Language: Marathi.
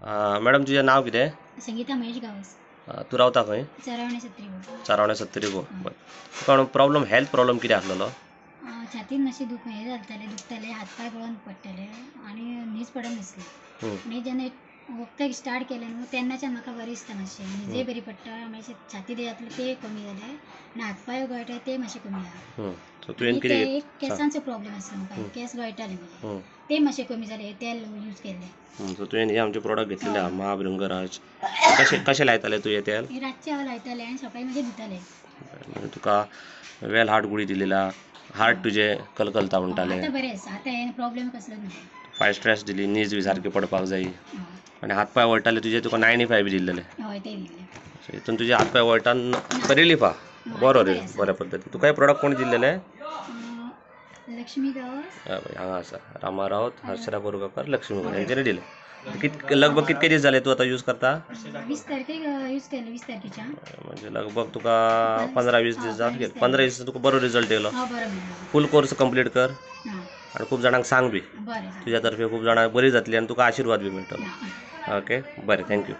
मॅडम तुझें नाव कितें? संगीता महेश गावस. तू रावता खंय? चरावणे सत्री गो. चारावणे 70 गो. तुका प्रॉब्लम हेल्थ प्रॉब्लम कितें आसलेलो? छातीन मातशें दुखताले हातपाय गळोन पडटाले आणि न्हीज पडना नासली. आनी जेन्ना वखदाक स्टार्ट केलें न्हू तेन्नाच्यान म्हाका बरें दिसता मातशें. न्हिजय बरी पडटा, मातशें छाती जातले ते कमी जाले आनी हातपाय गळटा ते मातशे कमी जाला. सो तुवें ते एक केंसांचो प्रॉब्लेम आसलो म्हाका, केंस गळटाले म्हजे, ते मातशे कमी जाले तेल यूज केल्ले. सो तुवें हे आमचे प्रॉडक्ट घेतलेले आहा महाभृंगराज. कशें लायताले तूं हे तेल? रातचे हांव लायताले आनी सकाळी मागीर धुताले. म्हणजे तुका वेल हार्ट गुळी दिलेला, हार्ट तुजे कलकलता म्हणटाले, आतां बरें आसा, आतां हे प्रॉब्लेम कसलोच ना. 5 स्ट्रेस दिली, न्हीज बी सारके पडपाक जाय आनी हातपाय वळटाले तुजे तुका 95 बी दिल्लेले. हय ते दिल्ले. सो हितून तुजे हातपाय वळटान रिलीफ आहा, बऱ्या पद्दतीन. तुका हे प्रॉडक्ट कोण दिल्लेले? लक्ष्मी गावस. हांगा आसा रामा रावत, हर्षरा बोरगांवकर, लक्ष्मी गावस हेंच्यांनी दिले. लगभग कितके दीस जाले तूं आतां यूज करता? 20 तारखेक यूज केले, 20 तारखेच्या. म्हणजे लगभग तुका 15-20 दीस जाले. 15 दीस तुका बरो रिजल्ट येयलो. बरो मेळ्ळो. फूल कोर्स कंप्लीट कर हां आनी खूब जाणांक सांग बी. बरें. तुज्या तर्फे खूब जाणांक बरी जातली आनी तुका आशिर्वाद बी मेळटलो. ओके बरें, थँक्यू.